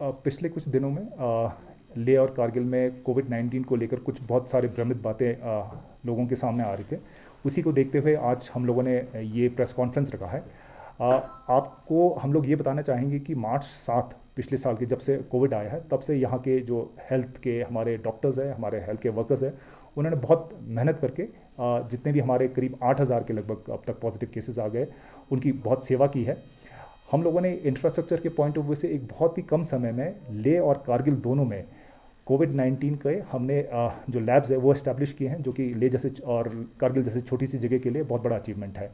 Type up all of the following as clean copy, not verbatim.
पिछले कुछ दिनों में लेह और कारगिल में कोविड-19 को लेकर कुछ बहुत सारे भ्रमित बातें लोगों के सामने आ रही थे। उसी को देखते हुए आज हम लोगों ने ये प्रेस कॉन्फ्रेंस रखा है। आपको हम लोग ये बताना चाहेंगे कि मार्च 7 पिछले साल के जब से कोविड आया है, तब से यहाँ के जो हेल्थ के हमारे डॉक्टर्स हैं, हमारे हेल्थ के वर्कर्स हैं, उन्होंने बहुत मेहनत करके जितने भी हमारे करीब 8,000 के लगभग अब तक पॉजिटिव केसेस आ गए, उनकी बहुत सेवा की है। हम लोगों ने इंफ्रास्ट्रक्चर के पॉइंट ऑफ व्यू से एक बहुत ही कम समय में लेह और कारगिल दोनों में कोविड-19 के हमने जो लैब्स है वो इस्टेब्लिश किए हैं, जो कि लेह जैसे और कारगिल जैसे छोटी सी जगह के लिए बहुत बड़ा अचीवमेंट है।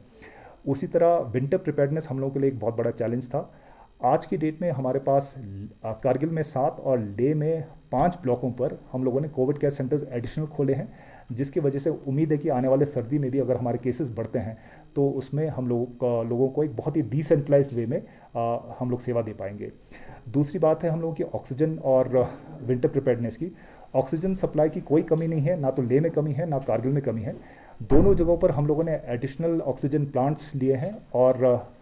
उसी तरह विंटर प्रिपेयर्डनेस हम लोगों के लिए एक बहुत बड़ा चैलेंज था। आज की डेट में हमारे पास कारगिल में 7 और लेह में 5 ब्लॉकों पर हम लोगों ने कोविड केयर सेंटर्स एडिशनल खोले हैं, जिसकी वजह से उम्मीद है कि आने वाले सर्दी में भी अगर हमारे केसेस बढ़ते हैं तो उसमें हम लोगों को एक बहुत ही डिसेंट्रलाइज्ड वे में हम लोग सेवा दे पाएंगे। दूसरी बात है हम लोगों की ऑक्सीजन और विंटर प्रिपेयर्डनेस की। ऑक्सीजन सप्लाई की कोई कमी नहीं है, ना तो लेह में कमी है ना कारगिल में कमी है। दोनों जगहों पर हम लोगों ने एडिशनल ऑक्सीजन प्लांट्स लिए हैं और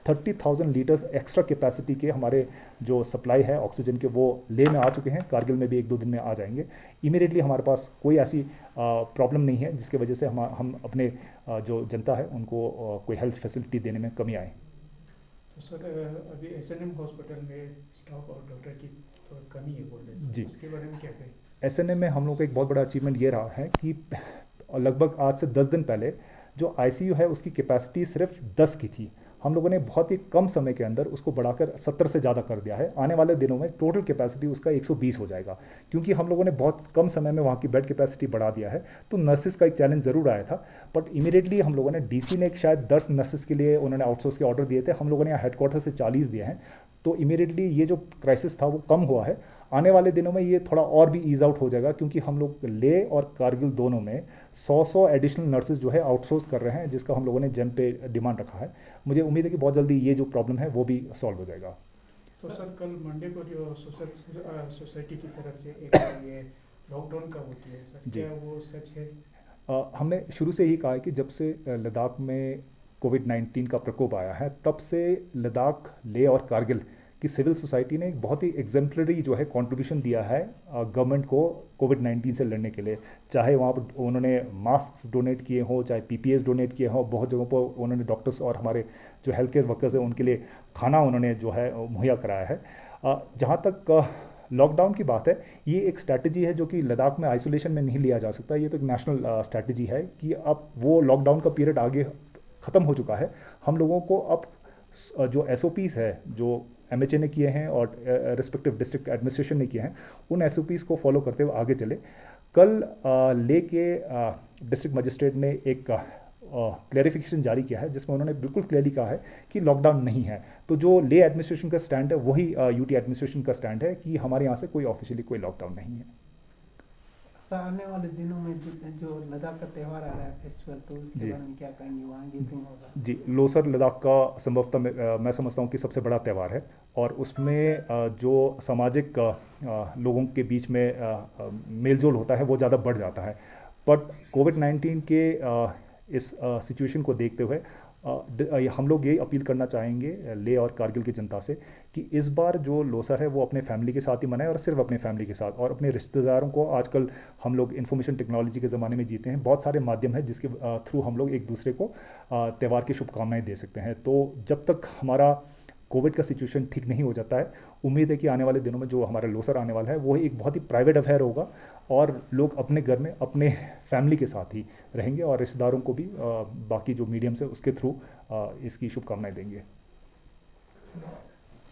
30,000 लीटर एक्स्ट्रा कैपेसिटी के हमारे जो सप्लाई है ऑक्सीजन के वो लेह में आ चुके हैं, कारगिल में भी 1-2 दिन में आ जाएंगे। इमीडिएटली हमारे पास कोई ऐसी प्रॉब्लम नहीं है जिसकी वजह से हम अपने जो जनता है उनको कोई हेल्थ फैसिलिटी देने में कमी आए। तो सर अभी एसएनएम हॉस्पिटल में स्टाफ और डॉक्टर की तो कमी है बोल रहे हैं, जी, उसके बारे में क्या कहें? एसएनएम में हम लोग का एक बहुत बड़ा अचीवमेंट ये रहा है कि लगभग आज से 10 दिन पहले जो आईसीयू है उसकी कैपेसिटी सिर्फ 10 की थी। हम लोगों ने बहुत ही कम समय के अंदर उसको बढ़ाकर 70 से ज़्यादा कर दिया है। आने वाले दिनों में टोटल कैपेसिटी उसका 120 हो जाएगा, क्योंकि हम लोगों ने बहुत कम समय में वहाँ की बेड कैपेसिटी बढ़ा दिया है। तो नर्सिस का एक चैलेंज ज़रूर आया था, बट इमीडिएटली हम लोगों ने डीसी ने एक शायद 10 नर्सिस के लिए उन्होंने आउटसोर्स के ऑर्डर दिए थे, हम लोगों ने यहाँ हेडक्वार्टर से 40 दिए हैं। तो इमीडिएटली ये जो क्राइसिस था वो कम हुआ है। आने वाले दिनों में ये थोड़ा और भी ईज आउट हो जाएगा, क्योंकि हम लोग लेह और कारगिल दोनों में 100 एडिशनल नर्सेज जो है आउटसोर्स कर रहे हैं, जिसका हम लोगों ने जेम पे डिमांड रखा है। मुझे उम्मीद है कि बहुत जल्दी ये जो प्रॉब्लम है वो भी सॉल्व हो जाएगा। तो सर कल मंडे को जो सोसाइटी की तरफ से एक ये लॉकडाउन का होती है सर, क्या वो सच है? हमने शुरू से ही कहा है कि जब से लद्दाख में कोविड-19 का प्रकोप आया है, तब से लद्दाख, लेह और कारगिल कि सिविल सोसाइटी ने एक बहुत ही एग्जेम्पलरी जो है कंट्रीब्यूशन दिया है गवर्नमेंट को कोविड-19 से लड़ने के लिए। चाहे वहाँ पर उन्होंने मास्क डोनेट किए हों, चाहे पीपीएस डोनेट किए हों, बहुत जगहों पर उन्होंने डॉक्टर्स और हमारे जो हेल्थ केयर वर्कर्स हैं उनके लिए खाना उन्होंने जो है मुहैया कराया है। जहाँ तक लॉकडाउन की बात है, ये एक स्ट्रैटेजी है जो कि लद्दाख में आइसोलेशन में नहीं लिया जा सकता। ये तो एक नेशनल स्ट्रैटेजी है कि अब वो लॉकडाउन का पीरियड आगे ख़त्म हो चुका है। हम लोगों को अब जो एसओपीज़ है जो एमएचए ने किए हैं और रिस्पेक्टिव डिस्ट्रिक्ट एडमिनिस्ट्रेशन ने किए हैं, उन एसओपीज़ को फॉलो करते हुए आगे चले। कल ले के डिस्ट्रिक्ट मजिस्ट्रेट ने एक क्लैरिफिकेशन जारी किया है, जिसमें उन्होंने बिल्कुल क्लियरली कहा है कि लॉकडाउन नहीं है। तो जो ले एडमिनिस्ट्रेशन का स्टैंड है वही यूटी एडमिनिस्ट्रेशन का स्टैंड है कि हमारे यहाँ से कोई ऑफिशियली कोई लॉकडाउन नहीं है। आने वाले दिनों में जो लद्दाख का त्यौहार आ रहा है फेस्टिवल, तो उसके बारे में क्या कहेंगे? वहाँ गैदरिंग होगा जी, लोसर लद्दाख का संभवतः मैं समझता हूँ कि सबसे बड़ा त्यौहार है, और उसमें जो सामाजिक लोगों के बीच में मेलजोल होता है वो ज़्यादा बढ़ जाता है। बट कोविड-19 के इस सिचुएशन को देखते हुए हम लोग ये अपील करना चाहेंगे लेह और कारगिल की जनता से कि इस बार जो लोसर है वो अपने फैमिली के साथ ही मनाएं, और सिर्फ अपने फैमिली के साथ। और अपने रिश्तेदारों को, आजकल हम लोग इन्फॉर्मेशन टेक्नोलॉजी के ज़माने में जीते हैं, बहुत सारे माध्यम हैं जिसके थ्रू हम लोग एक दूसरे को त्यौहार की शुभकामनाएं दे सकते हैं। तो जब तक हमारा कोविड का सिचुएशन ठीक नहीं हो जाता है, उम्मीद है कि आने वाले दिनों में जो हमारा लोसर आने वाला है वो एक बहुत ही प्राइवेट अफेयर होगा, और लोग अपने घर में अपने फैमिली के साथ ही रहेंगे, और रिश्तेदारों को भी बाकी जो मीडियम्स है उसके थ्रू इसकी शुभकामनाएं देंगे।